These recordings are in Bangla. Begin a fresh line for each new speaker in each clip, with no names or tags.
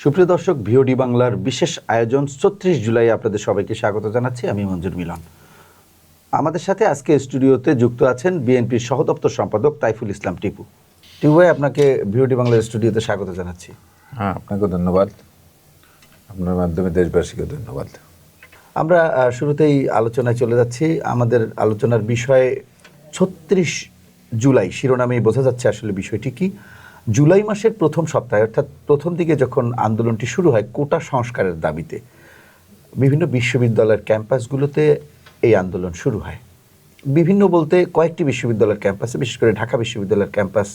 সুপ্রিয় দর্শক, ভিওডি বাংলার বিশেষ আয়োজন ৩৬ জুলাই আপনাদের সবাইকে স্বাগত জানাচ্ছি। আমি মঞ্জুর মিলন। আমাদের সাথে আজকে স্টুডিওতে যুক্ত আছেন বিএনপির সহদপ্তর সম্পাদক তাইফুল ইসলাম টিপু। টিপু ভাই, আপনাকে ভিওডি বাংলার স্টুডিওতে স্বাগত জানাচ্ছি।
হ্যাঁ, আপনাকে ধন্যবাদ, আপনার মাধ্যমে দেশবাসীকে ধন্যবাদ।
আমরা শুরুতেই আলোচনায় চলে যাচ্ছি। আমাদের আলোচনার বিষয়ে ৩৬ জুলাই শিরোনামেই বোঝা যাচ্ছে আসলে বিষয়টি কি। জুলাই মাসের প্রথম সপ্তাহে, অর্থাৎ প্রথম দিকে যখন আন্দোলনটি শুরু হয় কোটা সংস্কারের দাবিতে, বিভিন্ন বিশ্ববিদ্যালয়ের ক্যাম্পাসগুলোতে এই আন্দোলন শুরু হয়। বিভিন্ন বলতে কয়েকটি বিশ্ববিদ্যালয়ের ক্যাম্পাসে, বিশেষ করে ঢাকা বিশ্ববিদ্যালয়ের ক্যাম্পাস,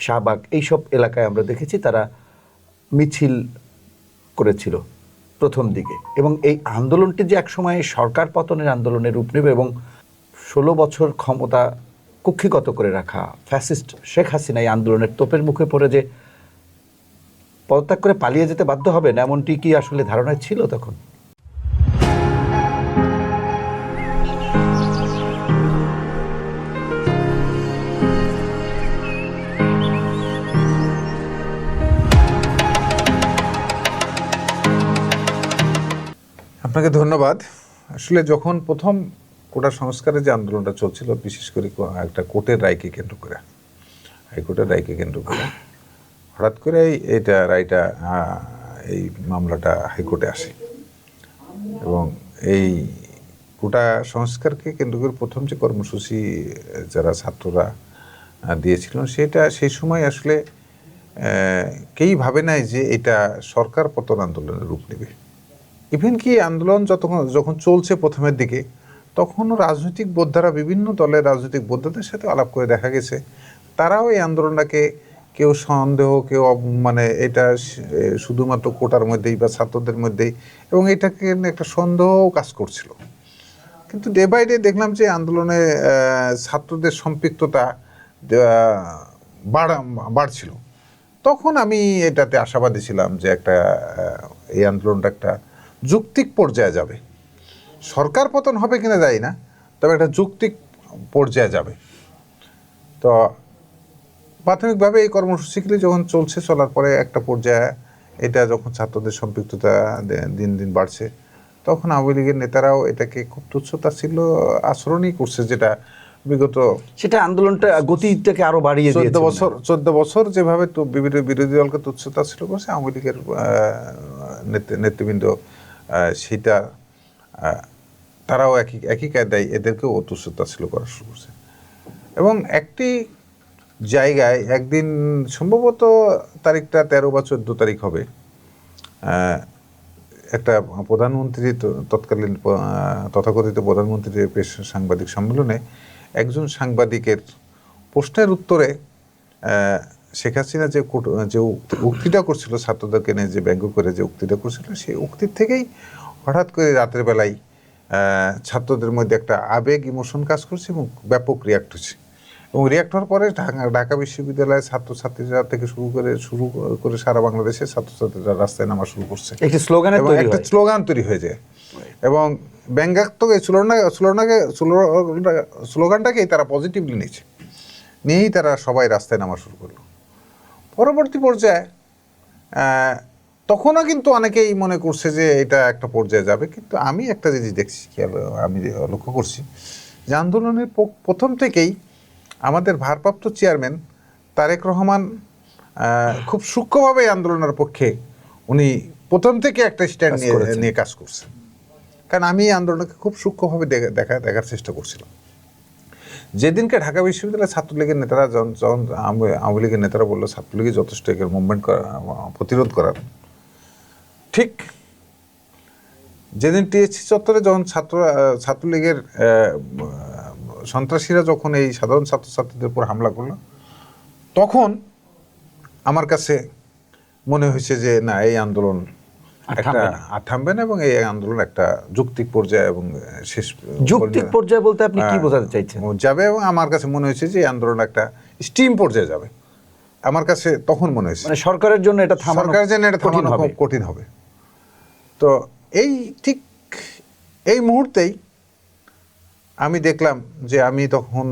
শাহবাগ, এইসব এলাকায় আমরা দেখেছি তারা মিছিল করেছিল প্রথম দিকে। এবং এই আন্দোলনটি যে একসময় সরকার পতনের আন্দোলনের রূপ নেবে এবং ১৬ বছর ক্ষমতা কুক্ষিগত করে রাখা ফ্যাসিস্ট শেখ হাসিনা এই আন্দোলনের তোপের মুখে পড়ে যে পদত্যাগ করে পালিয়ে যেতে বাধ্য হবেন, এমনটি কি আসলে ধারণায় ছিল তখন?
আপনাকে ধন্যবাদ। আসলে যখন প্রথম কোটা সংস্কারের যে আন্দোলনটা চলছিল, বিশেষ করে একটা কোর্টের রায়কে কেন্দ্র করে, হাইকোর্টের রায়কে কেন্দ্র করে, হঠাৎ করে এই মামলাটা হাইকোর্টে আসে এবং এই কোটা সংস্কারকে কেন্দ্র করে প্রথম যে কর্মসূচি যারা ছাত্ররা দিয়েছিলেন, সেটা সেই সময় আসলে কেউই ভাবে নাই যে এটা সরকার পতন আন্দোলনের রূপ নেবে। ইভেন কি আন্দোলন যখন চলছে প্রথমের দিকে, তখনও রাজনৈতিক বোদ্ধারা, বিভিন্ন দলের রাজনৈতিক বোদ্ধাদের সাথে আলাপ করে দেখা গেছে তারাও এই আন্দোলনটাকে কেউ সন্দেহ, কেউ মানে এটা শুধুমাত্র কোটার মধ্যেই বা ছাত্রদের মধ্যেই, এবং এটাকে একটা সন্দেহ কাজ করছিল। কিন্তু ডে বাই ডে দেখলাম যে আন্দোলনে ছাত্রদের সম্পৃক্ততা বাড়ছিল। তখন আমি এটাতে আশাবাদী ছিলাম যে এই আন্দোলনটা একটা যৌক্তিক পর্যায়ে যাবে। সরকার পতন হবে কিনা জানি না, তবে একটা যৌক্তিক পর্যায়ে যাবে। তো প্রাথমিকভাবে এই কর্মসূচিগুলি যখন চলার পরে একটা পর্যায়ে এটা যখন ছাত্রদের সম্পৃক্ততা দিন দিন বাড়ছে, তখন আওয়ামী লীগের নেতারাও এটাকে খুব তুচ্ছতাচ্ছিল্য আচরণই করছে, যেটা বিগত
সেটা আন্দোলনটা গতিটাকে আরো বাড়িয়ে দিয়েছে।
14 বছর যেভাবে তো বিরোধী দলকে তুচ্ছতাচ্ছিল্য করছে আওয়ামী লীগের নেতৃবৃন্দ, সেটা তারাও একই কায়দায় এদেরকেও তুচ্ছতাচ্ছিল্য করা শুরু করছে। এবং একটি জায়গায় একদিন, সম্ভবত তারিখটা 13 বা 14 তারিখ হবে, একটা প্রধানমন্ত্রী, তৎকালীন তথাকথিত প্রধানমন্ত্রীর সাংবাদিক সম্মেলনে একজন সাংবাদিকের প্রশ্নের উত্তরে শেখ হাসিনা যে উক্তিটা করছিল, ছাত্রদেরকে নিয়ে যে ব্যঙ্গ করে যে উক্তিটা করছিল, সেই উক্তির থেকেই হঠাৎ করে রাতের বেলায় ছাত্রদের মধ্যে একটা আবেগ, ইমোশন কাজ করছে এবং ব্যাপক রিয়াক্ট হচ্ছে। এবং রিয়াক্ট হওয়ার পরে ঢাকা বিশ্ববিদ্যালয়ের ছাত্রছাত্রীরা থেকে শুরু করে সারা বাংলাদেশের ছাত্রছাত্রীরা রাস্তায় নামা শুরু করছে।
একটা
স্লোগান তৈরি হয়ে যায় এবং ব্যঙ্গাত্মক এই স্লোগানটাকেই তারা পজিটিভলি নিয়েই তারা সবাই রাস্তায় নামা শুরু করলো। পরবর্তী পর্যায়ে তখনও কিন্তু অনেকেই মনে করছে যে এটা একটা পর্যায়ে যাবে। কিন্তু আমি একটা জিনিস দেখছি, আমি লক্ষ্য করছি যে আন্দোলনের প্রথম থেকেই আমাদের ভারপ্রাপ্ত চেয়ারম্যান তারেক রহমান খুব সূক্ষ্মভাবে আন্দোলনের পক্ষে উনি প্রথম থেকে একটা স্ট্যান্ড নিয়ে কাজ করছেন। কারণ আমি এই আন্দোলনকে খুব সূক্ষ্মভাবে দেখার চেষ্টা করছিলাম। যেদিনকে ঢাকা বিশ্ববিদ্যালয়ের ছাত্রলীগের নেতারা যখন আওয়ামী লীগের নেতারা বললো ছাত্রলীগের যথেষ্ট এর মুভমেন্ট প্রতিরোধ করার, ঠিক যেদিন টিএসসি চত্বরে যখন ছাত্রলীগের সন্ত্রাসীরা যখন এই সাধারণ ছাত্রছাত্রীদের উপর হামলা করলো, তখন আমার কাছে মনে হয়েছে যে না, এই আন্দোলন থামবে না এবং এই আন্দোলন একটা যৌক্তিক পর্যায়ে এবং শেষ
যৌক্তিক পর্যায়ে বলতে আপনি কি বোঝাতে চাইছেন
যাবে। এবং আমার কাছে মনে হয়েছে যে এই আন্দোলন একটা স্টিম পর্যায়ে যাবে। আমার কাছে তখন মনে হয়েছে
মানে সরকারের জন্য এটা থামানো
খুব কঠিন হবে। তো ঠিক এই মুহূর্তেই আমি দেখলাম যে আমি তখন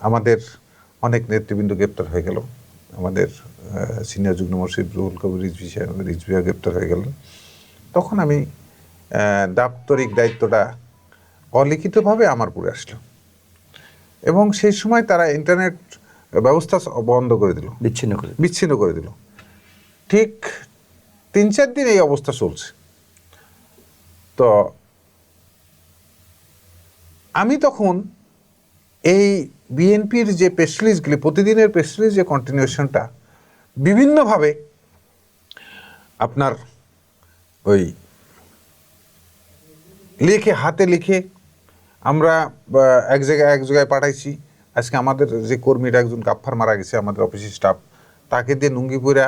আমাদের অনেক নেতৃবৃন্দ গ্রেপ্তার হয়ে গেল আমাদের সিনিয়র যুগ্ম মহাসচিব রুহুল কবির রিজভী গ্রেপ্তার হয়ে গেলেন, তখন আমি দাপ্তরিক দায়িত্বটা অলিখিতভাবে আমার উপরে আসলো এবং সেই সময় তারা ইন্টারনেট ব্যবস্থা বন্ধ করে দিল, বিচ্ছিন্ন করে দিল। ঠিক 3-4 দিন এই অবস্থা চলছে। তো আমি তখন এই বিএনপির যে প্রেস রিলিজগুলি, প্রতিদিনের প্রেস রিলিজ যে কন্টিনিউশনটা বিভিন্নভাবে আপনার ওই লিখে, হাতে লিখে আমরা এক জায়গায় পাঠাইছি। আজকে আমাদের যে কর্মীরা একজন গাফফার মারা গেছে, আমাদের অফিসের স্টাফ, তাকে দিয়ে নুঙ্গিপুরা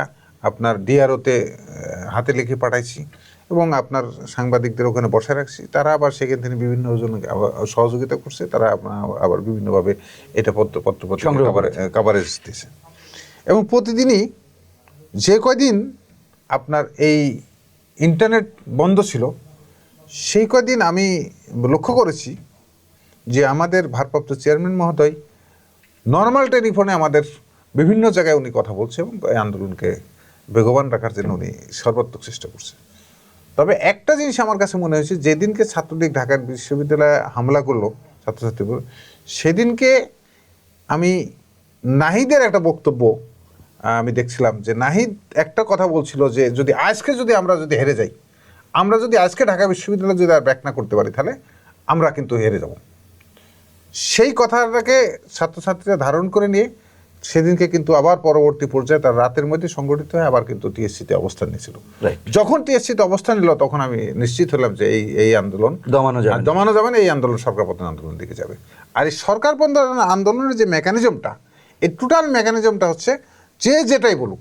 আপনার ডিআরওতে হাতে লিখে পাঠাইছি এবং আপনার সাংবাদিকদের ওখানে বসায় রাখছি। তারা আবার সেখান থেকে বিভিন্ন জনকে সহযোগিতা করছে, তারা আবার বিভিন্নভাবে এটা কাভারেজ দিয়েছে। এবং প্রতিদিনই যে কয়দিন আপনার এই ইন্টারনেট বন্ধ ছিল, সেই কয়দিন আমি লক্ষ্য করেছি যে আমাদের ভারপ্রাপ্ত চেয়ারম্যান মহোদয় নর্মাল টেলিফোনে আমাদের বিভিন্ন জায়গায় উনি কথা বলছে এবং এই আন্দোলনকে বেগবান রাখার জন্য উনি সর্বাত্মক চেষ্টা করছে। তবে একটা জিনিস আমার কাছে মনে হয়েছে, যেদিনকে ছাত্রলীগ ঢাকা বিশ্ববিদ্যালয়ে হামলা করলো ছাত্রছাত্রীদের, সেদিনকে আমি নাহিদের একটা বক্তব্য আমি দেখছিলাম যে নাহিদ একটা কথা বলছিল যে যদি আমরা হেরে যাই, আমরা যদি আজকে ঢাকা বিশ্ববিদ্যালয় যদি আর ব্যাক না করতে পারি, তাহলে আমরা কিন্তু হেরে যাব। সেই কথাটাকে ছাত্রছাত্রীরা ধারণ করে নিয়ে সেদিনকে কিন্তু আবার পরবর্তী পর্যায়ে তার রাতের মধ্যে সংগঠিত হয়ে আবার কিন্তু টিএসসিতে অবস্থান নিয়েছিল। যখন টিএসসিতে অবস্থান নিল, তখন আমি নিশ্চিত হলাম যে এই আন্দোলন দমানো যাবে না, এই আন্দোলন সরকার পতন আন্দোলনের দিকে যাবে। আর এই সরকার পতন আন্দোলনের যে মেকানিজমটা, এই টোটাল মেকানিজমটা হচ্ছে যে যেটাই বলুক,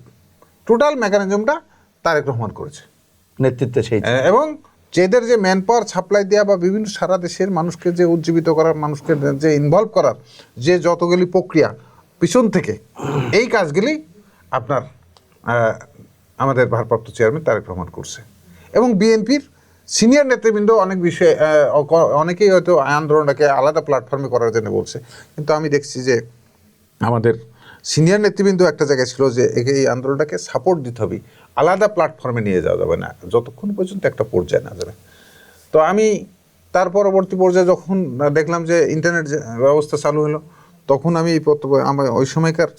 টোটাল মেকানিজমটা তারেক রহমান করেছে
নেতৃত্বে সেই।
এবং যেদের যে ম্যান পাওয়ার সাপ্লাই দেওয়া বা বিভিন্ন সারা দেশের মানুষকে যে উজ্জীবিত করার, মানুষকে যে ইনভলভ করার যে যতগুলি প্রক্রিয়া পিছন থেকে, এই কাজগুলি আপনার আমাদের ভারপ্রাপ্ত চেয়ারম্যান তারেক রহমান করছে। এবং বিএনপির সিনিয়র নেতৃবৃন্দ অনেক বিষয়ে অনেকেই হয়তো আন্দোলনটাকে আলাদা প্ল্যাটফর্মে করার জন্য বলছে, কিন্তু আমি দেখছি যে আমাদের সিনিয়র নেতৃবৃন্দ একটা জায়গায় ছিল যে এই আন্দোলনটাকে সাপোর্ট দিতে হবে, আলাদা প্ল্যাটফর্মে নিয়ে যাওয়া যাবে না যতক্ষণ পর্যন্ত একটা পর্যায়ে না যাবে। তো আমি তার পরবর্তী পর্যায়ে যখন দেখলাম যে ইন্টারনেট ব্যবস্থা চালু হলো, তখন আমি আমার ওই সময়কার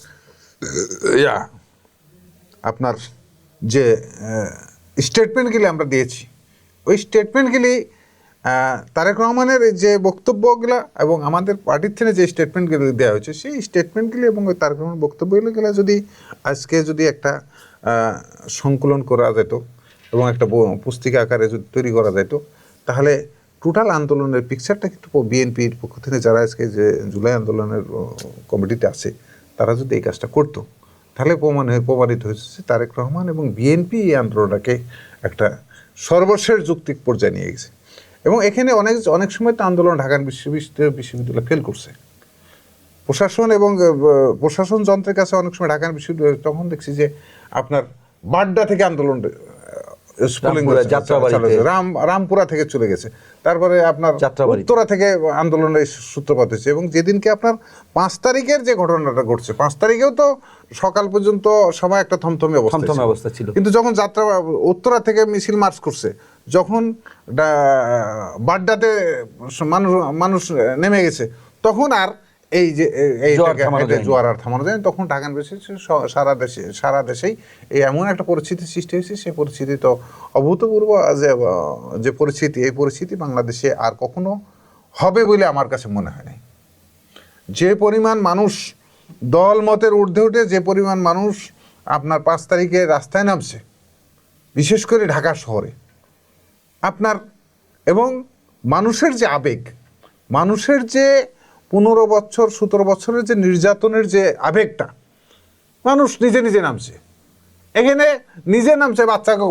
আপনার যে স্টেটমেন্টগুলি আমরা দিয়েছি, ওই স্টেটমেন্টগুলি তারেক রহমানের যে বক্তব্যগুলো এবং আমাদের পার্টির থেকে যে স্টেটমেন্টগুলো দেওয়া হয়েছে, সেই স্টেটমেন্টগুলি এবং ওই তারেক রহমানের বক্তব্যগুলো যদি আজকে যদি একটা সংকলন করা যেত এবং একটা পুস্তিকা আকারে যদি তৈরি করা যেত, তাহলে টোটাল আন্দোলনের পিকচারটা কিন্তু বিএনপির পক্ষ থেকে যারা আজকে যে জুলাই আন্দোলনের কমিটিতে আছে, তারা যদি এই কাজটা করতো, তাহলে প্রমাণিত হয়েছে তারেক রহমান এবং বিএনপি এই আন্দোলনটাকে একটা সর্বশেষ যৌক্তিক পর্যায়ে নিয়ে গেছে। এবং এখানে অনেক সময় তো আন্দোলন ঢাকা বিশ্ববিদ্যালয় ফেল করছে, প্রশাসন এবং প্রশাসন যন্ত্রের কাছে অনেক সময় ঢাকা বিশ্ববিদ্যালয়, তখন দেখছি যে আপনার বাড্ডা থেকে আন্দোলন রামপুরা থেকে চলে গেছে, তারপরে আপনার উত্তরা থেকে আন্দোলনের সূত্রপাত হয়েছে। এবং যেদিনকে আপনার 5 তারিখের যে ঘটনাটা ঘটছে, 5 তারিখেও তো সকাল পর্যন্ত সবাই একটা থমথমে অবস্থা ছিল, কিন্তু যখন যাত্রা উত্তরা থেকে মিছিল মার্চ করছে, যখন বাড্ডাতে মানুষ নেমে গেছে, তখন আর এই যে জোয়ার আর থামানো যায়, তখন ঢাকার বেশি সারা দেশেই এই এমন একটা পরিস্থিতি সৃষ্টি হয়েছে। সেই পরিস্থিতি তো অভূতপূর্ব যে পরিস্থিতি, এই পরিস্থিতি বাংলাদেশে আর কখনো হবে বলে আমার কাছে মনে হয় নাই। যে পরিমাণ মানুষ দল মতের ঊর্ধ্বে উঠে, যে পরিমাণ মানুষ আপনার 5 তারিখে রাস্তায় নামছে, বিশেষ করে ঢাকা শহরে আপনার, এবং মানুষের যে আবেগ, মানুষের যে 15 বছর 17 বছরের যে নির্যাতনের যে আবেগটা, মানুষ নিজে নিজে নামছে, এখানে নিজে নামছে,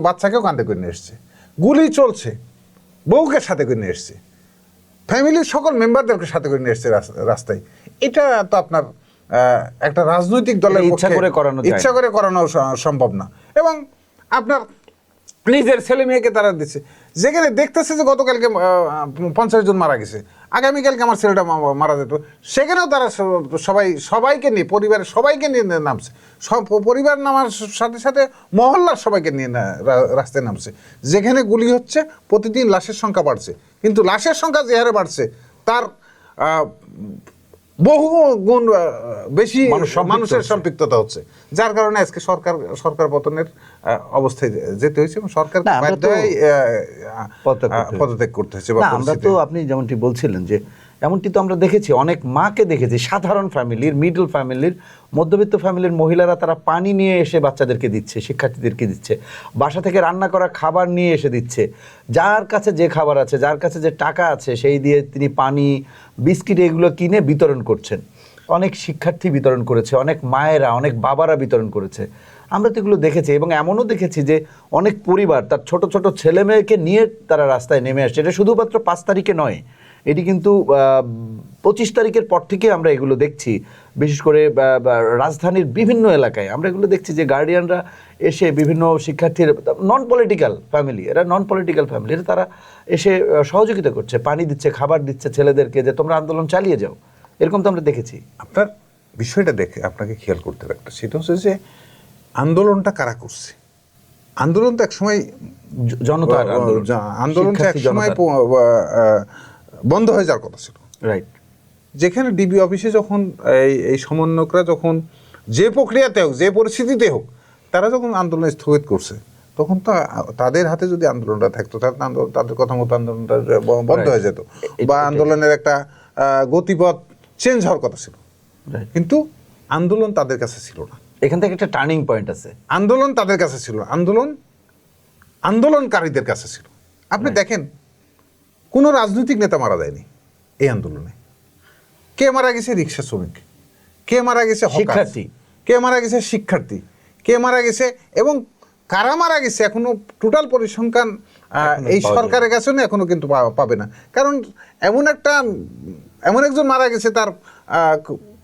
বাচ্চাকেও কাঁধে করে নিয়ে এসছে, গুলি চলছে, বউকে সাথে করে নিয়ে এসছে, ফ্যামিলির সকল মেম্বারদেরকে সাথে করে নিয়ে এসছে রাস্তায়। এটা তো আপনার একটা রাজনৈতিক দলের ইচ্ছা করে করানো সম্ভব না। এবং আপনার নিজের ছেলে মেয়েকে তারা দিচ্ছে, যেখানে দেখতেছে যে গতকালকে 50 জন মারা গেছে, আগামীকালকে আমার ছেলেটা মারা যেত, সেখানেও তারা সবাইকে নিয়ে, পরিবারের সবাইকে নিয়ে নামছে, সব পরিবার নামার সাথে সাথে মহল্লার সবাইকে নিয়ে রাস্তায় নামছে। যেখানে গুলি হচ্ছে প্রতিদিন লাশের সংখ্যা বাড়ছে, কিন্তু লাশের সংখ্যা যে হারে বাড়ছে তার বহু গুণ বেশি মানুষের সম্পৃক্ততা হচ্ছে, যার কারণে আজকে সরকার পতনের অবস্থায় যেতে হয়েছে এবং সরকার পদত্যাগ করতে হয়েছে।
আমরা তো, আপনি যেমনটি বলছিলেন যে এমনটি তো আমরা দেখেছি, অনেক মাকে দেখেছি, সাধারণ ফ্যামিলির, মিডল ফ্যামিলির, মধ্যবিত্ত ফ্যামিলির মহিলারা তারা পানি নিয়ে এসে বাচ্চাদেরকে দিচ্ছে, শিক্ষার্থীদেরকে দিচ্ছে, বাসা থেকে রান্না করা খাবার নিয়ে এসে দিচ্ছে। যার কাছে যে খাবার আছে, যার কাছে যে টাকা আছে, সেই দিয়ে তিনি পানি, বিস্কিট এগুলো কিনে বিতরণ করছেন। অনেক শিক্ষার্থী বিতরণ করেছে, অনেক মায়েরা, অনেক বাবারা বিতরণ করেছে। আমরা তো এগুলো দেখেছি এবং এমনও দেখেছি যে অনেক পরিবার তার ছোট ছোট ছেলে মেয়েকে নিয়ে তারা রাস্তায় নেমে আসছে। এটা শুধুমাত্র 5 তারিখে নয়, এটি কিন্তু 25 তারিখের পর থেকে আমরা এগুলো দেখছি। বিশেষ করে রাজধানীর বিভিন্ন এলাকায় আমরা এগুলো দেখছি যে গার্ডিয়ানরা এসে, বিভিন্ন শিক্ষার্থীর, নন পলিটিক্যাল ফ্যামিলি, এরা তারা এসে সহযোগিতা করছে, পানি দিচ্ছে, খাবার দিচ্ছে ছেলেদেরকে, যে তোমরা আন্দোলন চালিয়ে যাও। এরকম তো আমরা দেখেছি।
আপনার বিষয়টা দেখে আপনাকে খেয়াল করতে হবে একটা, সেটা হচ্ছে যে আন্দোলনটা কারা করছে। আন্দোলন তো একসময়
জনতার
আন্দোলনটা একসময় বন্ধ হয়ে যাওয়ার কথা ছিল,
রাইট।
যেখানে ডিবি অফিসে যখন এই সমন্বয়করা যখন যে প্রক্রিয়াতে হোক, যে পরিস্থিতিতে হোক, তারা যখন আন্দোলন স্থগিত করছে, তখন তো তাদের হাতে যদি আন্দোলনটা থাকতো, তাদের কথা মতো আন্দোলনটা বন্ধ হয়ে যেত, বা আন্দোলনের একটা গতিপথ চেঞ্জ হওয়ার কথা ছিল। কিন্তু আন্দোলন তাদের কাছে ছিল না।
এখান থেকে একটা টার্নিং পয়েন্ট আছে।
আন্দোলন তাদের কাছে ছিল, আন্দোলনকারীদের কাছে ছিল। আপনি দেখেন, কোনো রাজনৈতিক নেতা মারা যায়নি এই আন্দোলনে। কে মারা গেছে? রিক্সা শ্রমিক। কে মারা গেছে?
শিক্ষার্থী।
কে মারা গেছে? শিক্ষার্থী। কে মারা গেছে এবং কারা মারা গেছে এখনো টোটাল পরিসংখ্যান এই সরকারের কাছে না, এখনো কিন্তু পাবে না। কারণ এমন একজন মারা গেছে, তার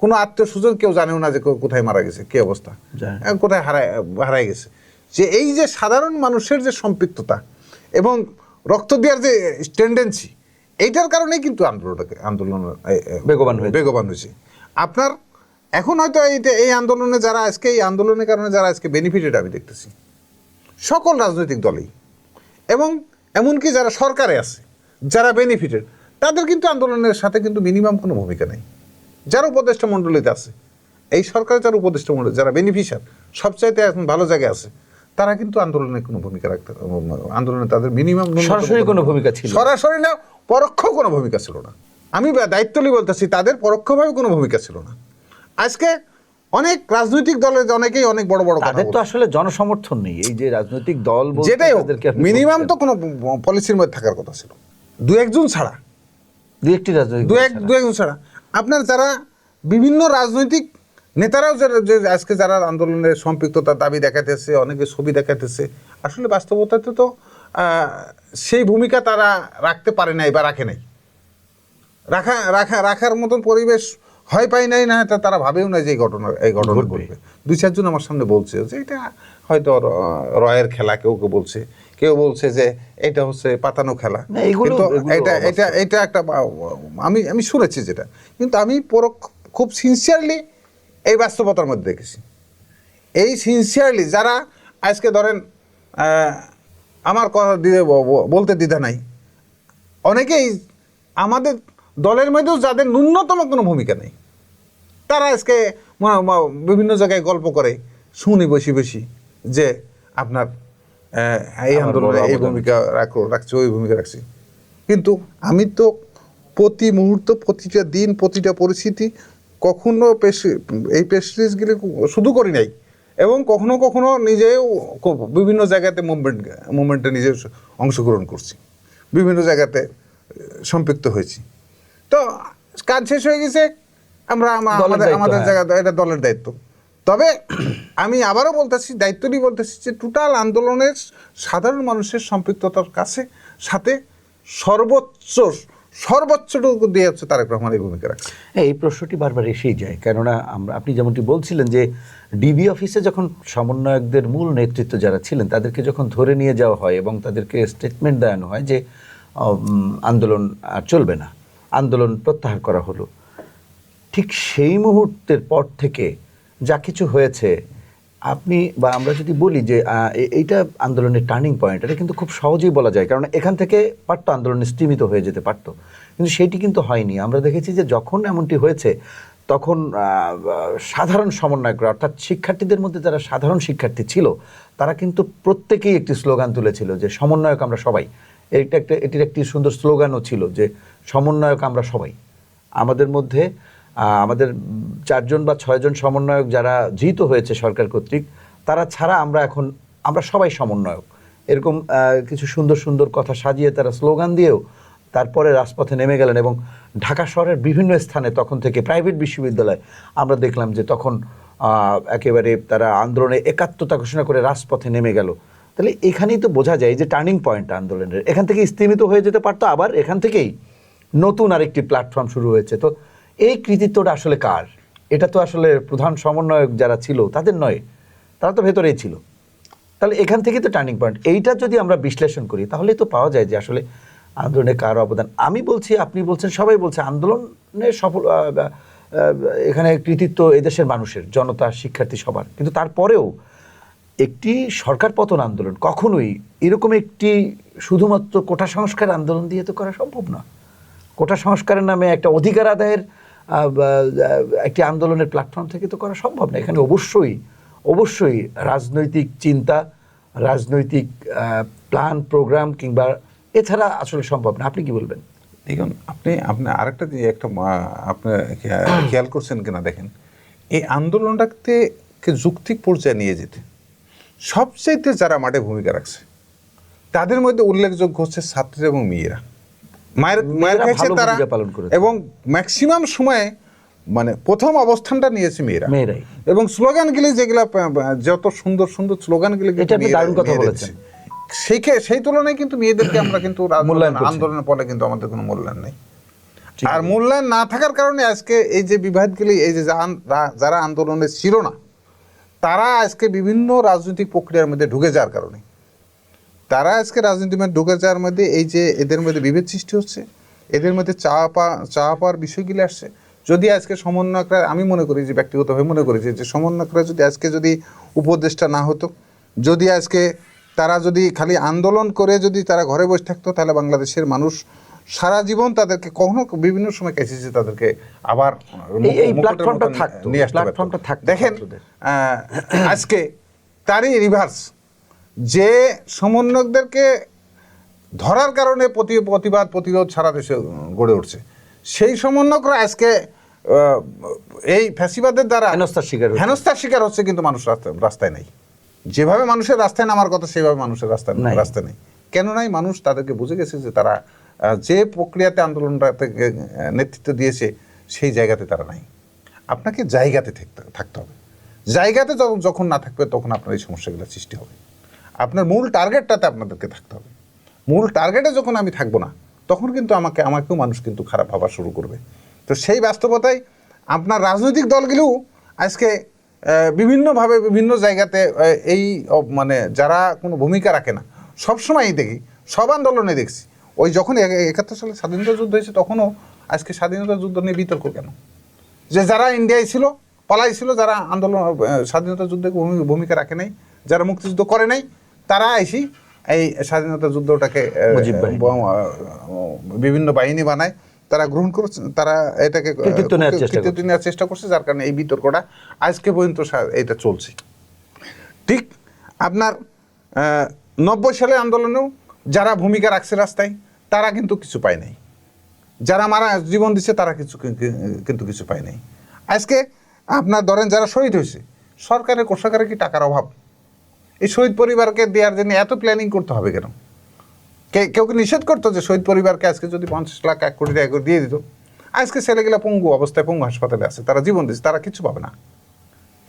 কোনো আত্মীয় স্বজন কেউ জানেও না যে কোথায় মারা গেছে, কি অবস্থা, কোথায় হারায় গেছে। যে এই যে সাধারণ মানুষের যে সম্পৃক্ততা এবং রক্ত দেওয়ার যে টেন্ডেন্সি, এইটার কারণেই কিন্তু আন্দোলন বেগবান হয়েছে। আপনার এখন হয়তো এই আন্দোলনে যারা আজকে, এই আন্দোলনের কারণে যারা আজকে বেনিফিটেড আমি দেখতেছি সকল রাজনৈতিক দলেই, এবং এমনকি যারা সরকারে আছে, যারা বেনিফিটেড, তাদের কিন্তু আন্দোলনের সাথে কিন্তু মিনিমাম কোনো ভূমিকা নেই। যারা উপদেষ্টা মণ্ডলীতে আছে, এই সরকারের যারা উপদেষ্টা মণ্ডলী, যারা বেনিফিশিয়ার, সবচাইতে এখন ভালো জায়গায় আছে, তারা কিন্তু আন্দোলনে কোনো ভূমিকা আন্দোলনে তাদের মিনিমাম
সরাসরি কোনো ভূমিকা ছিল,
সরাসরি না, পরোক্ষ কোনো ভূমিকা ছিল না। আমি দায়িত্ব নিয়ে বলতেছি, তাদের পরোক্ষভাবে কোনো ভূমিকা ছিল না। আজকে অনেক রাজনৈতিক দলের অনেকেই অনেক বড় বড় কথা,
তাদের তো আসলে জনসমর্থন নেই। এই যে রাজনৈতিক দল,
যেটাই হোক, মিনিমাম তো কোনো পলিসির মধ্যে থাকার কথা ছিল। দু একজন ছাড়া,
দু একজন
ছাড়া আপনার যারা বিভিন্ন রাজনৈতিক নেতারাও আজকে যারা আন্দোলনের সম্পৃক্ততার দাবি দেখাতেছে, অনেকে ছবি দেখাতেছে, আসলে বাস্তবতাতে তো সেই ভূমিকা তারা রাখতে পারে নাই বা রাখে নাই। রাখার মতন পরিবেশ হয় পাই নাই, না তারা ভাবেও না যে এই ঘটনা ঘটবে। 2-4 জন আমার সামনে বলছে যে এটা হয়তো রয়ের খেলা, কেউ বলছে, কেউ বলছে যে এটা হচ্ছে পাতানো খেলা। কিন্তু এটা একটা আমি শুনেছি যেটা, কিন্তু আমি খুব সিনসিয়ারলি এই বাস্তবতার মধ্যে দেখেছি। এই সিনসিয়ারলি যারা আজকে ধরেন আমার কথা বলতে দ্বিধা নাই, অনেকেই আমাদের দলের মধ্যেও যাদের ন্যূনতম কোনো ভূমিকা নেই, তারা আজকে বিভিন্ন জায়গায় গল্প করে শুনি বসি যে আপনার এই আন্দোলনে এই ভূমিকা রাখছে, ওই ভূমিকা রাখছি। কিন্তু আমি তো প্রতি মুহূর্ত, প্রতিটা দিন, প্রতিটা পরিস্থিতি কখনো এই প্রেসিডেন্সগুলি শুধু করি নাই, এবং কখনো কখনো নিজেও বিভিন্ন জায়গাতে মুভমেন্টে নিজে অংশগ্রহণ করছি, বিভিন্ন জায়গাতে সম্পৃক্ত হয়েছি। তো কাজ শেষ হয়ে গেছে, আমরা আমাদের জায়গা, এটা দলের দায়িত্ব। তবে আমি আবারও দায়িত্ব নিয়ে বলতেছি যে টোটাল আন্দোলনের সাধারণ মানুষের সম্পৃক্ততার সাথে সর্বোচ্চ সর্বোচ্চটুকু দিয়ে হচ্ছে তারেক রহমান এই ভূমিকা রাখছে।
হ্যাঁ, এই প্রশ্নটি বারবার এসেই যায়, কেননা আপনি যেমনটি বলছিলেন যে ডিবি অফিসে যখন সমন্বয়কদের মূল নেতৃত্ব যারা ছিলেন তাদেরকে যখন ধরে নিয়ে যাওয়া হয় এবং তাদেরকে স্টেটমেন্ট দেওয়ানো হয় যে আন্দোলন আর চলবে না, আন্দোলন প্রত্যাহার করা হলো, ঠিক সেই মুহূর্তের পর থেকে যা কিছু হয়েছে, আপনি বা আমরা যদি বলি যে এইটা আন্দোলনের টার্নিং পয়েন্ট, এটা কিন্তু খুব সহজেই বলা যায়, কারণ এখান থেকে পারতো আন্দোলন স্তীমিত হয়ে যেতে পারতো, কিন্তু সেটি কিন্তু হয়নি। আমরা দেখেছি যে যখন এমনটি হয়েছে তখন সাধারণ সমন্বয়করা, অর্থাৎ শিক্ষার্থীদের মধ্যে যারা সাধারণ শিক্ষার্থী ছিল তারা কিন্তু প্রত্যেকেই একটি স্লোগান তুলেছিল যে সমন্বয়ক আমরা সবাই। এটির একটি সুন্দর স্লোগানও ছিল যে সমন্বয়ক আমরা সবাই। আমাদের মধ্যে আমাদের 4 জন বা 6 জন সমন্বয়ক যারা জিত হয়েছে সরকার কর্তৃক, তারা ছাড়া আমরা সবাই সমন্বয়ক, এরকম কিছু সুন্দর সুন্দর কথা সাজিয়ে তারা স্লোগান দিয়েও তারপরে রাজপথে নেমে গেলেন। এবং ঢাকা শহরের বিভিন্ন স্থানে তখন থেকে প্রাইভেট বিশ্ববিদ্যালয় আমরা দেখলাম যে তখন একেবারে তারা আন্দোলনে একাত্মতা ঘোষণা করে রাজপথে নেমে গেল। তাহলে এখানেই তো বোঝা যায় যে টার্নিং পয়েন্ট আন্দোলনের, এখান থেকে স্তীমিত হয়ে যেতে পারতো, আবার এখান থেকেই নতুন আরেকটি প্ল্যাটফর্ম শুরু হয়েছে। তো এই কৃতিত্বটা আসলে কার? এটা তো আসলে প্রধান সমন্বয়ক যারা ছিল তাদের নয়, তারা তো ভেতরেই ছিল। তাহলে এখান থেকে তো টার্নিং পয়েন্ট, এইটা যদি আমরা বিশ্লেষণ করি তাহলেই তো পাওয়া যায় যে আসলে আন্দোলনে কার অবদান। আমি বলছি, আপনি বলছেন, সবাই বলছে আন্দোলনের সফল এখানে কৃতিত্ব এদেশের মানুষের, জনতা, শিক্ষার্থী, সবার। কিন্তু তারপরেও একটি সরকার পতন আন্দোলন কখনোই এরকম একটি শুধুমাত্র কোটা সংস্কার আন্দোলন দিয়ে তো করা সম্ভব না। কোটা সংস্কারের নামে একটা অধিকার আদায়ের একটি আন্দোলনের প্ল্যাটফর্ম থেকে তো করা সম্ভব না। এখানে অবশ্যই রাজনৈতিক চিন্তা, রাজনৈতিক প্ল্যান, প্রোগ্রাম কিংবা এছাড়া আসলে সম্ভব না। আপনি কি বলবেন?
দেখুন, আপনি আরেকটা একটা আপনি খেয়াল করছেন কিনা দেখেন, এই আন্দোলনটাকে যৌক্তিক পর্যায়ে নিয়ে যেতে সবচাইতে যারা মাঠে ভূমিকা রাখছে তাদের মধ্যে উল্লেখযোগ্য হচ্ছে ছাত্র এবং মেয়েরা। মায়ের খাইছে তারা, এবং ম্যাক্সিমাম সময়ে মানে প্রথম অবস্থানটা নিয়েছে মেয়েরাই। এবং স্লোগানগুলি যেগুলা, যত সুন্দর সুন্দর স্লোগানগুলি সেই তুলনায় কিন্তু মেয়েদেরকে আমরা কিন্তু আন্দোলনের ফলে কিন্তু আমাদের কোনো মূল্যায়ন নেই। আর মূল্যায়ন না থাকার কারণে আজকে এই যে বিবাদগুলি, এই যে যারা আন্দোলনে ছিল না তারা আজকে বিভিন্ন রাজনৈতিক প্রক্রিয়ার মধ্যে ঢুকে যাওয়ার কারণে, তারা আজকে রাজনীতির মধ্যে ঢুকে যাওয়ার মধ্যে এই যে এদের মধ্যে বিভেদ সৃষ্টি হচ্ছে, এদের মধ্যে চাওয়া পাওয়ার বিষয়গুলি আসছে। যদি আজকে সমন্বয়করা, আমি মনে করি যে ব্যক্তিগতভাবে মনে করি যে সমন্বয়করা যদি উপদেষ্টা না হতো, যদি আজকে তারা যদি খালি আন্দোলন করে যদি তারা ঘরে বসে থাকতো, তাহলে বাংলাদেশের মানুষ সারা জীবন তাদেরকে কখনো বিভিন্ন সময় কেসেছে তাদেরকে আবার নিয়ে আসতে পারতো। দেখেন আজকে তারই রিভার্স, যে সমন্বয়কদেরকে ধরার কারণে প্রতিরোধ সারা দেশে গড়ে উঠছে, সেই সমন্বয়করা আজকে এই ফ্যাসিবাদের দ্বারা হেনস্থার শিকার হচ্ছে, কিন্তু মানুষ রাস্তায় নেই। যেভাবে মানুষের রাস্তায় নামার কথা সেভাবে মানুষের রাস্তায় নেই। কেন নাই? মানুষ তাদেরকে বুঝে গেছে যে তারা যে প্রক্রিয়াতে আন্দোলনটা থেকে নেতৃত্ব দিয়েছে সেই জায়গাতে তারা নাই। আপনাকে জায়গাতে থাকতে হবে। জায়গাতে যখন না থাকবে তখন আপনার এই সমস্যাগুলো সৃষ্টি হবে। আপনার মূল টার্গেটটাতে আপনাদেরকে থাকতে হবে। মূল টার্গেটে যখন আমি থাকবো না, তখন কিন্তু আমাকেও মানুষ কিন্তু খারাপ ভাবা শুরু করবে। তো সেই বাস্তবতায় আপনার রাজনৈতিক দলগুলোও আজকে বিভিন্নভাবে বিভিন্ন জায়গাতে এই মানে যারা কোনো ভূমিকা রাখে না, সবসময়ই দেখি, সব আন্দোলনে দেখছি, ওই যখন 71 সালে স্বাধীনতা যুদ্ধ হয়েছে তখনও আজকে স্বাধীনতা যুদ্ধ নিয়ে বিতর্ক কেন? যে যারা ইন্ডিয়ায় ছিল, পলাইছিল, যারা আন্দোলন স্বাধীনতা যুদ্ধে ভূমিকা রাখে নাই, যারা মুক্তিযুদ্ধ করে নাই, তারা এসে এই স্বাধীনতা যুদ্ধটাকে বিভিন্ন বাহিনী বানায়, তারা গ্রহণ করছে, তারা এটাকে কৃতিত্ব নেওয়ার চেষ্টা করছে, যার কারণে এই বিতর্কটা আজকে পর্যন্ত এটা চলছে। ঠিক আপনার 90 সালে আন্দোলনেও যারা ভূমিকা রাখছে রাস্তায়, তারা কিন্তু কিছু পায় নাই। যারা জীবন দিচ্ছে তারা কিন্তু কিছু পায় নাই। আজকে আপনার ধরেন যারা শহীদ হয়েছে, সরকারের কোষাগারে কি টাকার অভাব? এই শহীদ পরিবারকে দেওয়ার জন্য এত প্ল্যানিং করতে হবে কেন? কেউ কি নিষেধ করতো যে শহীদ পরিবারকে আজকে যদি 50 লাখ 1 কোটি টাকা করে দিয়ে দিত, আজকে ছেলেগুলা পঙ্গু অবস্থায় পঙ্গু হাসপাতালে আছে, তারা জীবন দিচ্ছে, তারা কিছু পাবে না।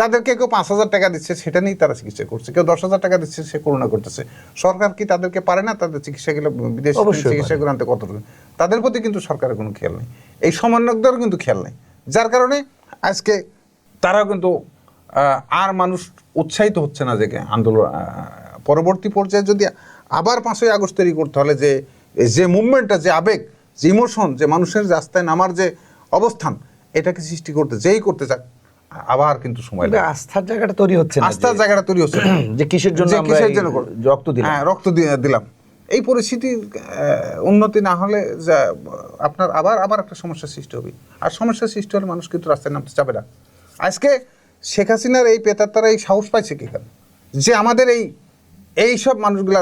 তাদেরকে কেউ 5,000 টাকা দিচ্ছে, সেটা নিয়েই তারা চিকিৎসা করছে, কেউ 10,000 টাকা দিচ্ছে, সে করোনা করতেছে। সরকার কি তাদেরকে পারে না তাদের চিকিৎসাগুলো, বিদেশি
অবশ্যই
চিকিৎসাগুলো আনতে কতটুকু? তাদের প্রতি কিন্তু সরকারের কোনো খেয়াল নেই, এই সমন্বয়কদেরও কিন্তু খেয়াল নেই, যার কারণে আজকে তারাও কিন্তু আর মানুষ উৎসাহিত হচ্ছে না যে আন্দোলন পরবর্তী পর্যায়ে যদি আবার 5ই আগস্ট তৈরি করতে হলে যে মুভমেন্টটা, যে আবেগ, যে ইমোশন, যে মানুষের রাস্তায় নামার যে অবস্থান, এটাকে সৃষ্টি করতে যেই করতে চাক আবার কিন্তু সময় লাগে।
আস্থার জায়গাটা তৈরি হচ্ছে না,
আস্থার জায়গাটা তৈরি হচ্ছে না
যে কিসের জন্য আমরা রক্ত দিলাম।
হ্যাঁ, রক্ত দিলাম। এই পরিস্থিতির উন্নতি না হলে আপনার আবার একটা সমস্যার সৃষ্টি হবে, আর সমস্যার সৃষ্টি হলে মানুষ কিন্তু রাস্তায় নামতে চাবে না। আজকে শেখ হাসিনার এই পেতাত্তারা এই সাহস পাইছে কি কারণ, যে আমাদের এই সব মানুষগুলা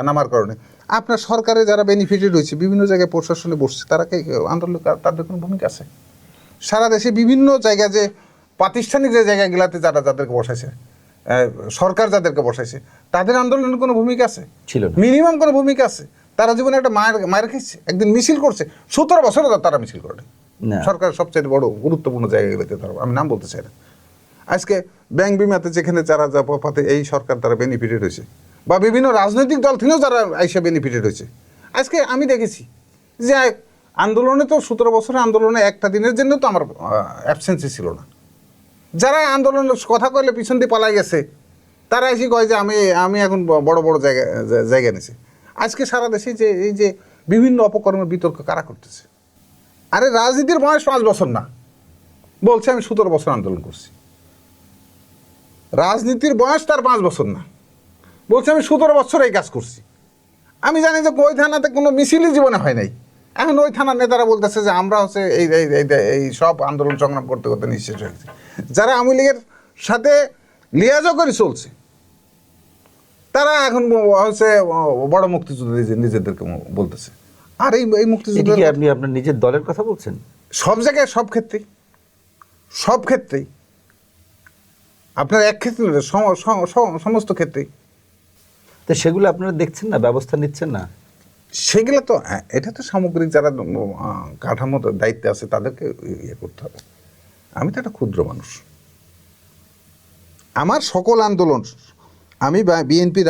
নামার কারণে আপনার সরকারে যারা বেনিফিটেড হয়েছে, বিভিন্ন জায়গায় প্রশাসনে বসছে, তারা কি আন্দোলন, তাদের কোনো ভূমিকা আছে? সারা দেশে বিভিন্ন জায়গায় যে প্রাতিষ্ঠানিক যে জায়গাগুলোতে যাদেরকে বসাইছে, সরকার যাদেরকে বসাইছে, তাদের আন্দোলনের কোনো ভূমিকা আছে?
ছিল না,
মিনিমাম কোনো ভূমিকা আছে? তারা জীবনে একটা মায়ের খেয়েছে, একদিন মিছিল করছে, 17 বছরে তারা মিছিল করে
না।
সরকার সবচেয়ে বড় গুরুত্বপূর্ণ জায়গাগুলোতে তারা, আমি নাম বলতে চাই না। আজকে ব্যাংক বিমাতে যেখানে যারা পাতে এই সরকার তারা বেনিফিটেড হয়েছে, বা বিভিন্ন রাজনৈতিক দল থেকেও যারা আইসা বেনিফিটেড হয়েছে। আজকে আমি দেখেছি যে আন্দোলনে তো 17 বছরের আন্দোলনে একটা দিনের জন্য তো আমার অ্যাবসেন্সই ছিল না। যারা আন্দোলনের কথা কইলে পিছন দিয়ে পালাই গেছে, তারা এসে কয় যে আমি এখন বড় বড় জায়গা নিয়েছি। আজকে সারা দেশে যে এই যে বিভিন্ন অপকর্মের বিতর্ক কারা করতেছে? আরে রাজনীতির বয়স 5 বছর না, বলছে আমি 17 বছর আন্দোলন করছি। রাজনীতির বয়স তার 5 বছর না, বলছে আমি 17 বছর এই কাজ করছি। আমি জানি যে ওই থানাতে কোনো মিছিলই জীবনে হয় নাই। এখন ওই থানার নেতারা বলতেছে যে আমরা হচ্ছে এই সব আন্দোলন সংগ্রাম করতে করতে নিঃশেষ হয়েছে। যারা আওয়ামী লীগের সাথে লিয়াজও করে চলছে, তারা এখন হচ্ছে বড় মুক্তিযুদ্ধ নিজেদেরকে বলতেছে। আর এই মুক্তিযুদ্ধ
কি আপনি আপনার নিজের দলের কথা বলছেন?
সব জায়গায়, সব ক্ষেত্রেই আপনার এক ক্ষেত্রে নয়, সমস্ত ক্ষেত্রেই।
তো সেগুলো আপনারা দেখছেন না, ব্যবস্থা নিচ্ছেন না?
সেগুলো তো এটা তো সামগ্রিক যারা কাঠামোর দায়িত্বে আছে তাদেরকে ইয়ে করতে হবে। আমি তো একটা ক্ষুদ্র মানুষ, আমার সকল আন্দোলন, আমি বিএনপির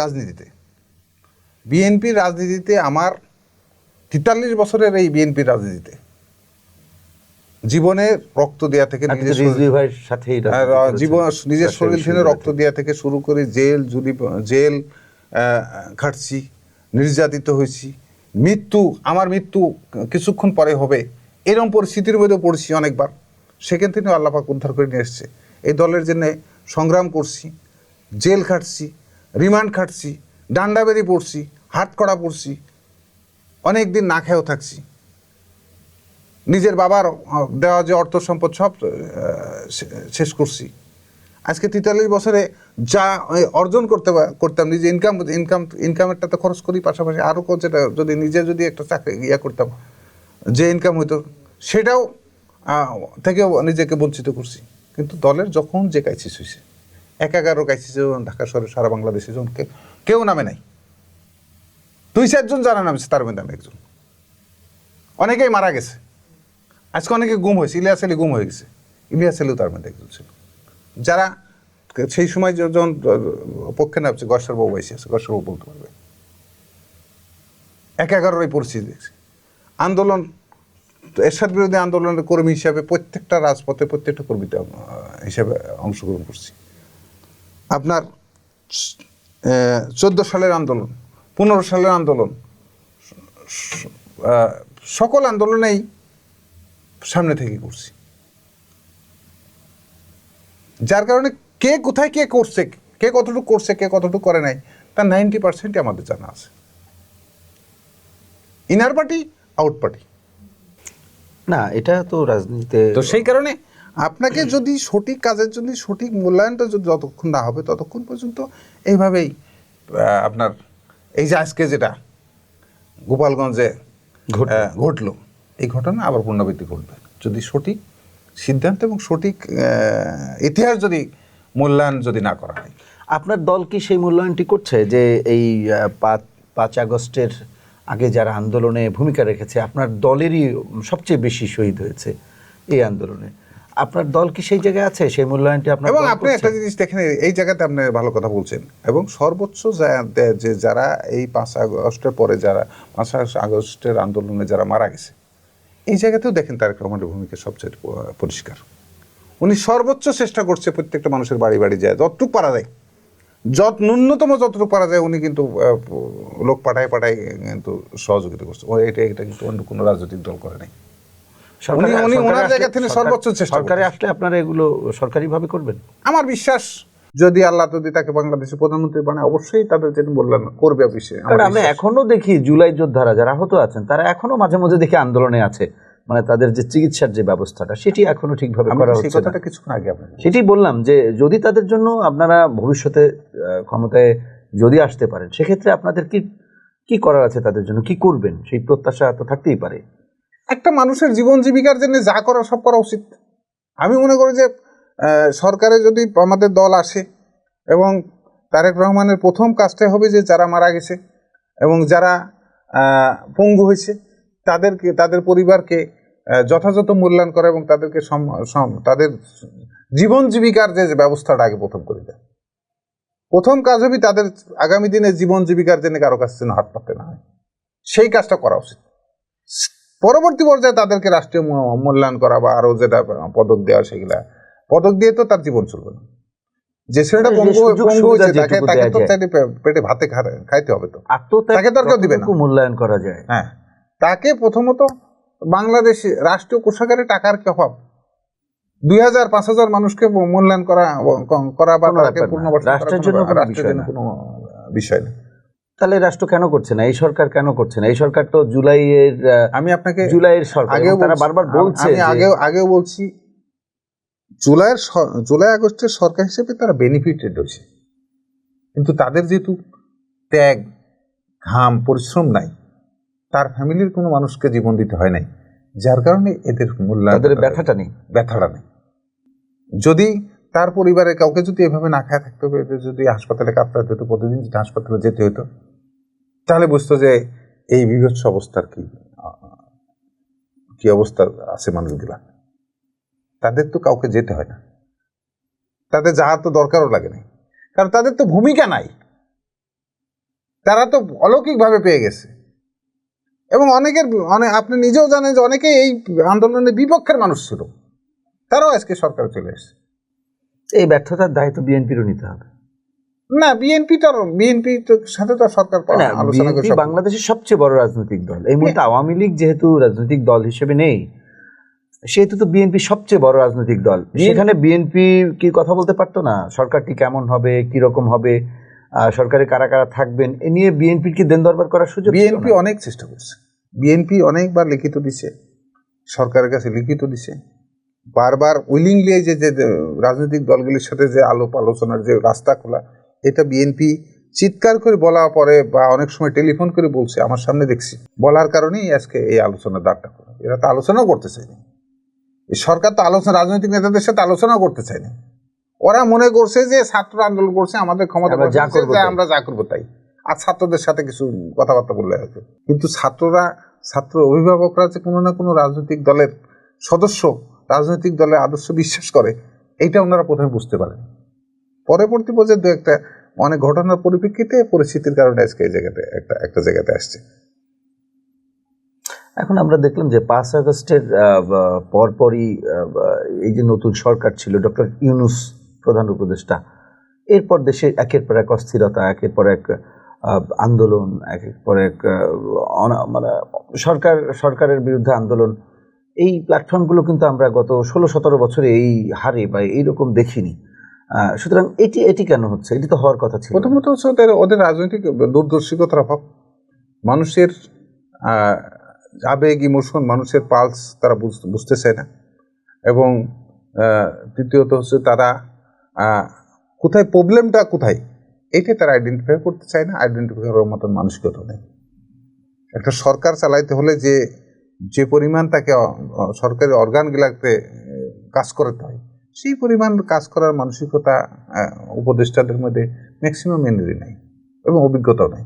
রাজনীতিতে আমার 43 বছরের এই বিএনপির রাজনীতিতে জীবনে রক্ত দেওয়া থেকে নিজের শরীর থেকে রক্ত দেওয়া থেকে শুরু করে জেল খাটছি, নির্যাতিত হয়েছি, আমার মৃত্যু কিছুক্ষণ পরে হবে এরকম পরিস্থিতির মধ্যে পড়ছি অনেকবার। সেখান থেকে আল্লাহ পাক উদ্ধার করে নিয়ে এসছে। এই দলের জন্য সংগ্রাম করছি, জেল খাটছি, রিমান্ড খাটছি, ডান্ডা বেরি পড়ছি, হাত কড়া পড়ছি, অনেক দিন না খেয়েও থাকছি। নিজের বাবার দেওয়া যে অর্থ সম্পদ সব শেষ করছি। আজকে 43 বছরে যা অর্জন করতাম, নিজে ইনকামেরটা তো খরচ করি, পাশাপাশি আরও যেটা যদি একটা চাকরি করতাম, যে ইনকাম হইতো সেটাও থেকেও নিজেকে বঞ্চিত করছি। কিন্তু দলের যখন যে ক্রাইসিস হয়েছে, 11 ক্রাইসিস, ঢাকা শহরে সারা বাংলাদেশে যখন কেউ নামে নাই, 2-4 জন যারা নামছে তার মধ্যে আমি একজন। অনেকেই মারা গেছে, আজকে অনেকে গুম হয়েছে, ইলিয়াস আলী গুম হয়ে গেছে, ইলিয়াস আলীও তার মধ্যে একজন ছিল। যারা সেই সময় যখন পক্ষে নামছে, গসার বাবু এসে আছে, গসার বাবু বলতে পারবে। 11 এই পরিস্থিতি দেখছে। আন্দোলন, এরশাদ বিরোধী আন্দোলনের কর্মী হিসাবে প্রত্যেকটা রাজপথে প্রত্যেকটা কর্মীতে হিসাবে অংশগ্রহণ করছি। আপনার 14 সালের আন্দোলন, 15 সালের আন্দোলন, সকল আন্দোলনেই সামনে থেকে করছি। যার কারণে কে কোথায় কে করছে, কে কতটুকু করছে, কে কতটুকু করে নাই, তার 90% আমাদের জানা আছে। ইনার পার্টি, আউট পার্টি
না, এটা তো রাজনীতিতে।
তো সেই কারণে আপনাকে যদি সঠিক কাজের জন্য সঠিক মূল্যায়নটা যদি যতক্ষণ না হবে ততক্ষণ পর্যন্ত এইভাবেই আপনার এই যে আজকে যেটা গোপালগঞ্জে ঘটলো, এই ঘটনা আবার পুনরাবৃত্তি ঘটবে যদি সঠিক সিদ্ধান্ত এবং সঠিক ইতিহাস যদি মূল্যায়ন যদি না করা হয়।
আপনার দল কি সেই মূল্যায়নটি করছে যে এই 5 আগস্টের আগে যারা আন্দোলনে ভূমিকা রেখেছে, আপনার দলেরই সবচেয়ে বেশি শহীদ হয়েছে এই আন্দোলনে? আপনার দল কি সেই জায়গায় আছে, সেই মূল্যায়নটি আপনার
এবং
দল
আপনি
করছে?
একটা জিনিস দেখেন, এই জায়গাতে আপনি ভালো কথা বলছেন, এবং সর্বোচ্চ যে যারা এই 5 আগস্টের পরে যারা 5 আগস্টের আন্দোলনে যারা মারা গেছে, এই জায়গাতেও দেখেন তারেক রহমানের ভূমিকা সবচেয়ে পরিষ্কার। উনি সর্বোচ্চ চেষ্টা করছে প্রত্যেকটা মানুষের বাড়ি বাড়ি যায়, যতটুকু পারা যায়, ন্যূনতম যতটুকু পারা যায় উনি কিন্তু লোক পাঠায় কিন্তু সহযোগিতা করছে। এটা কিন্তু অন্য কোনো রাজনৈতিক দল করে নাই। উনি ওনার জায়গা থেকে সর্বোচ্চ চেষ্টা
সরকারে আসলে আপনারা এগুলো সরকারিভাবে করবেন?
আমার বিশ্বাস, যদি আল্লাহ যদি তাকে বাংলাদেশের প্রধানমন্ত্রী বানায়, অবশ্যই তাদের যেটা বললেন করবে অফিসে।
কারণ আমরা এখনো দেখি জুলাই যোদ্ধারা যারা আহত আছেন তারা এখনো মাঝে মাঝে দেখি আন্দোলনে আছে, মানে তাদের যে চিকিৎসার যে ব্যবস্থাটা সেটি এখনো ঠিকভাবে করা
সেই
হচ্ছে না।
কথাটা কিছুক্ষণ আগে আপনাকে
সেটি বললাম যে যদি তাদের জন্য আপনারা ভবিষ্যতে ক্ষমতায় যদি আসতে পারেন, সেক্ষেত্রে আপনাদের কি কি করার আছে, তাদের জন্য কি করবেন, সেই প্রত্যাশা তো থাকতেই পারে।
একটা মানুষের জীবন জীবিকার জন্য যা করা সব করা উচিত। আমি মনে করি যে সরকারে যদি আমাদের দল আসে, এবং তারেক রহমানের প্রথম কাজটাই হবে যে যারা মারা গেছে এবং যারা পঙ্গু হয়েছে তাদের পরিবারকে যথাযথ মূল্যায়ন করা, এবং তাদেরকে তাদের জীবন জীবিকার যে ব্যবস্থাটা আগে প্রথম করে দেয়। প্রথম কাজ হবে তাদের আগামী দিনে জীবন জীবিকার জন্য কারো কাছে যেন হাত পাততে না হয়, সেই কাজটা করা উচিত। পরবর্তী পর্যায়ে তাদেরকে রাষ্ট্রীয় মূল্যায়ন করা বা আরো যেটা পদক দেওয়া, সেগুলা পদক দিয়ে তো তার জীবন চলবে না। যে ছেলেটা পঙ্গু হয়েছে তাকে তো চাইলে পেটে ভাতে খাইতে হবে, তো তাকে তো আর কেউ দিবে না।
মূল্যায়ন করা যায়,
হ্যাঁ, তাকে প্রথমত বাংলাদেশ রাষ্ট্রীয় কোষাগারে টাকার কি অভাব? 2000-5000 মানুষকে মূল্যায়ন করা বা তাকে পুনর্বাসন
রাষ্ট্রের জন্য
কোনো বিষয় না।
তাহলে রাষ্ট্র কেন করছে না, এই সরকার কেন করছে না? এই সরকার তো জুলাইয়ের,
আমি আপনাকে
জুলাইয়ের সরকার, তারা বারবার বলছে,
আমি আগেও বলছি, জুলাই আগস্টের সরকার হিসেবে তারা বেনিফিটেড হয়েছে, কিন্তু তাদের যেহেতু ত্যাগ, ঘাম, পরিশ্রম নাই, তার ফ্যামিলির কোনো মানুষকে জীবন দিতে হয় নাই, যার কারণে এদের মূল্যায়ন,
ব্যথাটা নেই।
যদি তার পরিবারের কাউকে যদি এভাবে না খায় থাকতে হবে, যদি হাসপাতালে কাঁপতে হতো, প্রতিদিন যদি হাসপাতালে যেতে হতো, তাহলে বুঝতো যে এই বিভৎস অবস্থার কি অবস্থা আছে মানুষগুলা। তাদের তো কাউকে যেতে হয় না, তাদের যাওয়ার তো দরকারও লাগে না, কারণ তাদের তো ভূমিকা নাই, তারা তো অলৌকিকভাবে পেয়ে গেছে। এবং আপনি নিজেও জানেন যে অনেকে এই আন্দোলনের বিপক্ষের মানুষ ছিল, তারাও আজকে সরকারে চলে এসেছে।
এই ব্যর্থতার দায় তো বিএনপিরও নিতে হবে
না? বিএনপি সাথে তো সরকার আলোচনা করে,
বাংলাদেশের সবচেয়ে বড় রাজনৈতিক দল এই মুহূর্তে। আওয়ামী লীগ যেহেতু রাজনৈতিক দল হিসেবে নেই, সেহেতু তো বিএনপি সবচেয়ে বড় রাজনৈতিক দল। সেখানে বিএনপি কি কথা বলতে পারতো না? সরকারটি কেমন হবে, কি রকম হবে, সরকারে কারা কারা থাকবেন, এ নিয়ে বিএনপির কি দেন দরবার করার সুযোগ?
বিএনপি অনেক চেষ্টা করছে, বিএনপি অনেকবার লিখিত দিছে, সরকারের কাছে লিখিত দিছে, বারবার উইলিংলি যে রাজনৈতিক দলগুলির সাথে যে আলোচনার যে রাস্তা খোলা, এটা বিএনপি চিৎকার করে বলা পরে বা অনেক সময় টেলিফোন করে বলছে, আমার সামনে দেখছি, বলার কারণেই আজকে এই আলোচনার দাঁড়টা করে। এরা তো আলোচনাও করতে চায়নি, এই সরকার তো রাজনৈতিক নেতাদের সাথে আলোচনাও করতে চায়নি। ওরা মনে করছে যে ছাত্র আন্দোলন করছে, আমাদের ক্ষমতা, আমরা যা করবো তাই, আর ছাত্রদের সাথে কিছু কথাবার্তা বললে হয়তো। কিন্তু ছাত্র অভিভাবকরা যে কোনো না কোনো রাজনৈতিক দলের সদস্য, রাজনৈতিক দলের আদর্শ বিশ্বাস করে, এইটা ওনারা প্রথমে বুঝতে পারেন। পরবর্তী পর্যায়ে দু একটা অনেক ঘটনার পরিপ্রেক্ষিতে, পরিস্থিতির কারণে আজকে এই জায়গাতে একটা জায়গাতে আসছে।
এখন আমরা দেখলাম যে 5 আগস্টের পরপরই এই যে নতুন সরকার ছিল, ডক্টর ইউনূস প্রধান উপদেষ্টা, এরপর দেশে একের পর এক অস্থিরতা, একের পর এক আন্দোলন, একের পর এক মানে সরকারের বিরুদ্ধে আন্দোলন। এই প্ল্যাটফর্মগুলো কিন্তু আমরা গত 16-17 বছরে এই হারে বা এইরকম দেখিনি। সুতরাং এটি কেন হচ্ছে? এটি তো হওয়ার কথা ছিল।
প্রথমত হচ্ছে ওদের রাজনৈতিক দূরদর্শিকতার অভাব, মানুষের আবেগ, ইমোশন, মানুষের পালস তারা বুঝতে চায় না। এবং তৃতীয়ত হচ্ছে তারা কোথায় প্রবলেমটা কোথায়, এইটাই তারা আইডেন্টিফাই করতে চায় না, আইডেন্টিফাই করার মতন মানসিকতা নেই। একটা সরকার চালাইতে হলে যে পরিমাণ তাকে সরকারি অর্গানগুলাতে কাজ করতে হয়, সেই পরিমাণ কাজ করার মানসিকতা উপদেষ্টাদের মধ্যে ম্যাক্সিমাম এনার্জি নেই এবং অভিজ্ঞতাও নেই।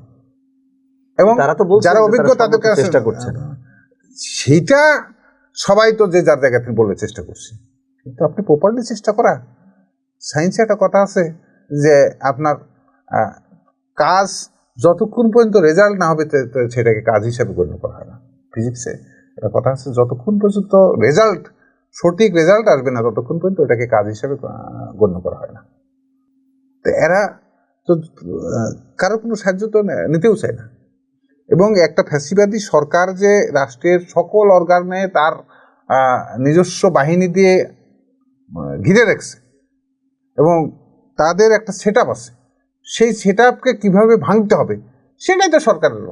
এবং যারা অভিজ্ঞ তাদের কাছে চেষ্টা করছে, সেইটা সবাই তো যে যার জায়গা থেকে বলে চেষ্টা করছে, কিন্তু আপনি প্রপারলি চেষ্টা করা। সায়েন্সে একটা কথা আছে যে আপনার কাজ যতক্ষণ পর্যন্ত রেজাল্ট না হবে সেটাকে কাজ হিসাবে গণ্য করা হয় না। ফিজিক্সে একটা কথা আছে, যতক্ষণ পর্যন্ত সঠিক রেজাল্ট আসবে না ততক্ষণ পর্যন্ত ওটাকে কাজ হিসাবে গণ্য করা হয় না। তো এরা তো কারো কোনো সাহায্য তো নিতেও চায় না। এবং একটা ফ্যাসিবাদী সরকার যে রাষ্ট্রের সকল অর্গানে তার নিজস্ব বাহিনী দিয়ে ঘিরে রাখছে এবং তাদের একটা সেট আপ আছে, সেই সেট আপকে কীভাবে ভাঙতে হবে সেটাই তো সরকারের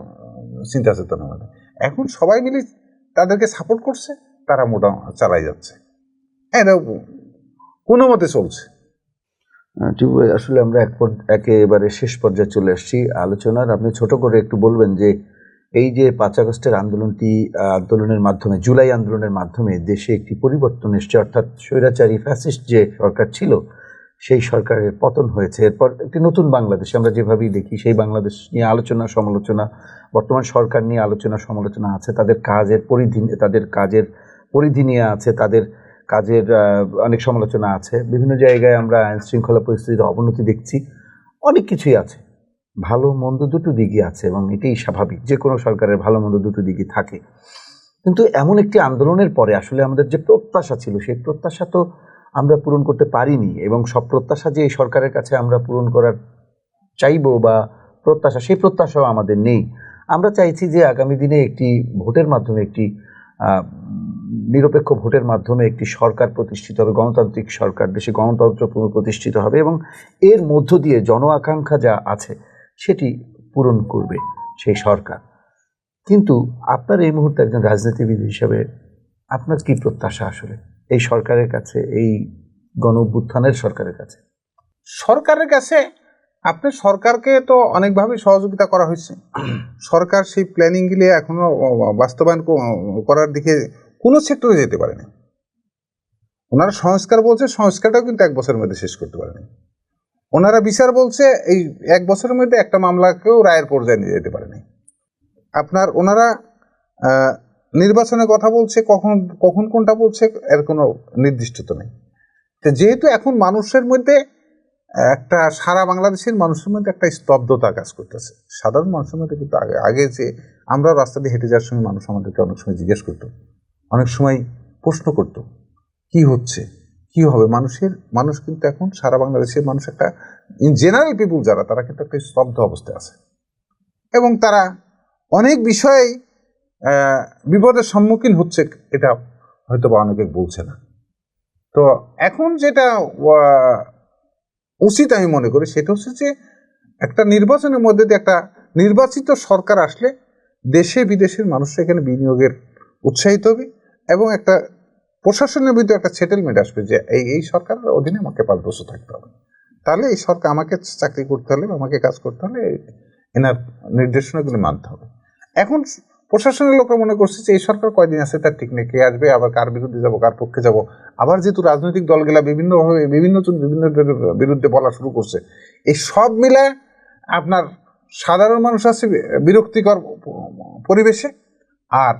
চিন্তা চেতনা। মানে এখন সবাই মিলে তাদেরকে সাপোর্ট করছে, তারা মোটা চালাই যাচ্ছে, এটা কোনো মতে চলছে।
আসলে আমরা একেবারে শেষ পর্যায়ে চলে আসছি আলোচনার। আপনি ছোট করে একটু বলবেন যে এই যে 5 আগস্টের আন্দোলনের মাধ্যমে, জুলাই আন্দোলনের মাধ্যমে দেশে একটি পরিবর্তন এসছে, অর্থাৎ স্বৈরাচারী ফ্যাসিস্ট যে সরকার ছিল সেই সরকারের পতন হয়েছে। এরপর একটি নতুন বাংলাদেশ আমরা যেভাবেই দেখি, সেই বাংলাদেশ নিয়ে আলোচনা সমালোচনা, বর্তমান সরকার নিয়ে আলোচনা সমালোচনা আছে, তাদের কাজের পরিধি নিয়ে আছে, তাদের কাজের অনেক সমালোচনা আছে। বিভিন্ন জায়গায় আমরা আইন শৃঙ্খলা পরিস্থিতির অবনতি দেখছি, অনেক কিছুই আছে, ভালো মন্দ দুটো দিকই আছে এবং এটাই স্বাভাবিক, যে কোনো সরকারের ভালো মন্দ দুটো দিকই থাকে। কিন্তু এমন একটি আন্দোলনের পরে আসলে আমাদের যে প্রত্যাশা ছিল, সেই প্রত্যাশা তো আমরা পূরণ করতে পারিনি, এবং সব প্রত্যাশা যে এই সরকারের কাছে আমরা পূরণ করার চাইবো বা প্রত্যাশা, সেই প্রত্যাশাও আমাদের নেই। আমরা চাইছি যে আগামী দিনে একটি ভোটের মাধ্যমে, একটি নিরপেক্ষ ভোটের মাধ্যমে একটি সরকার প্রতিষ্ঠিত হবে, গণতান্ত্রিক সরকার, দেশে গণতন্ত্র প্রতিষ্ঠিত হবে এবং এর মধ্য দিয়ে জন আকাঙ্ক্ষা যা আছে সেটি পূরণ করবে সেই সরকার। কিন্তু আপনার এই মুহূর্তে একজন রাজনীতিবিদ হিসাবে আপনার কি প্রত্যাশা আসলে এই সরকারের কাছে, এই গণ অভ্যুত্থানের সরকারের কাছে?
সরকারের কাছে আপনার সরকারকে তো অনেকভাবে সহযোগিতা করা হয়েছে। সরকার সেই প্ল্যানিংগুলি এখনো বাস্তবায়ন করার দিকে কোনো সেক্টরে যেতে পারেনি। ওনারা সংস্কার বলছে, সংস্কারটাও কিন্তু 1 বছরের মধ্যে শেষ করতে পারেনি। ওনারা বিচার বলছে, এই 1 বছরের মধ্যে একটা মামলাকেও রায়ের পর্যায়ে নিয়ে যেতে পারেনি। ওনারা নির্বাচনের কথা বলছে, কখন কোনটা বলছে এর কোনো নির্দিষ্টতা নেই। তো যেহেতু এখন মানুষের মধ্যে একটা, সারা বাংলাদেশের মানুষের মধ্যে একটা স্তব্ধতা কাজ করতেছে, সাধারণ মানুষের মধ্যে কিন্তু আগে যে আমরা রাস্তা দিয়ে হেঁটে যাওয়ার সময় মানুষ আমাদেরকে অনেক সময় জিজ্ঞেস করতো, অনেক সময় প্রশ্ন করতো কি হচ্ছে, কি হবে। মানুষ কিন্তু এখন সারা বাংলাদেশের মানুষ একটা, ইন জেনারেল পিপুল যারা, তারা কিন্তু একটা স্তব্ধ অবস্থায় আছে এবং তারা অনেক বিষয়েই বিপদের সম্মুখীন হচ্ছে, এটা হয়তো বা অনেকে বলছে না। তো এখন যেটা উচিত আমি মনে করি সেটা হচ্ছে যে একটা নির্বাচনের মধ্যে দিয়ে একটা নির্বাচিত সরকার আসলে দেশে বিদেশের মানুষরা এখানে বিনিয়োগের উৎসাহিত হবে এবং একটা প্রশাসনের ভিতরে একটা সেটেলমেন্ট আসবে যে এই সরকারের অধীনে আমাকে 5 বছর থাকতে হবে, তাহলে এই সরকার আমাকে চাকরি করতে হলে, আমাকে কাজ করতে হলে এনার নির্দেশনাগুলি মানতে হবে। এখন প্রশাসনের লোকরা মনে করছে যে এই সরকার কয়দিন আছে তার ঠিক নেই, কে আসবে, আবার কার বিরুদ্ধে যাব, কার পক্ষে যাব। আবার যেহেতু রাজনৈতিক দলগুলা বিভিন্নভাবে বিভিন্ন বিরুদ্ধে বলা শুরু করছে, এই সব মিলে আপনার সাধারণ মানুষ আছে বিরক্তিকর পরিবেশে, আর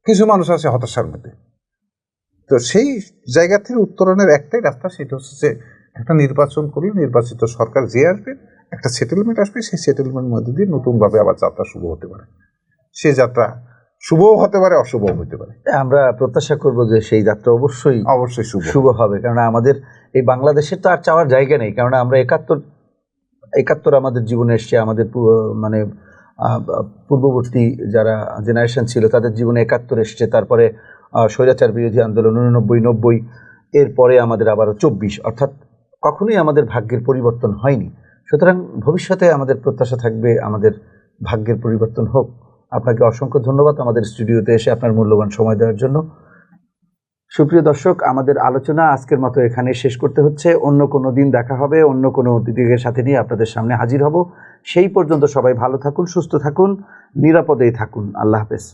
কিছু মানুষ আছে হতাশার মধ্যে। তো সেই জায়গা থেকে উত্তরণের একটাই রাস্তা, সেটা হচ্ছে যে একটা নির্বাচন করলে নির্বাচিত সরকার যে আসবে, একটা সেটেলমেন্ট আসবে, সেই সেটেলমেন্টের মধ্যে দিয়ে নতুনভাবে আবার যাত্রা শুরু হতে পারে। সে যাত্রা শুভও হতে পারে, অশুভও হতে পারে।
আমরা প্রত্যাশা করব যে সেই যাত্রা অবশ্যই শুভ হবে, কারণ আমাদের এই বাংলাদেশের তো আর চাওয়ার জায়গা নেই। কারণ আমরা 71 আমাদের জীবনে এসছে, আমাদের মানে পূর্ববর্তী যারা জেনারেশন ছিল তাদের জীবনে 71 এসছে, তারপরে স্বৈরাচার বিরোধী আন্দোলন 89-90, এরপরে আমাদের আবারও 24, অর্থাৎ কখনোই আমাদের ভাগ্যের পরিবর্তন হয়নি। সুতরাং ভবিষ্যতে আমাদের প্রত্যাশা থাকবে আমাদের ভাগ্যের পরিবর্তন হোক। আপনাকে অসংখ্য ধন্যবাদ আমাদের স্টুডিওতে এসে আপনার মূল্যবান সময় দেওয়ার জন্য। সুপ্রিয় দর্শক, আমাদের আলোচনা আজকের মতো এখানে শেষ করতে হচ্ছে। অন্য কোনো দিন দেখা হবে, অন্য কোনো অতিথিদের সাথে নিয়ে আপনাদের সামনে হাজির হব। সেই পর্যন্ত সবাই ভালো থাকুন, সুস্থ থাকুন, নিরাপদেই থাকুন। আল্লাহ হাফেজ।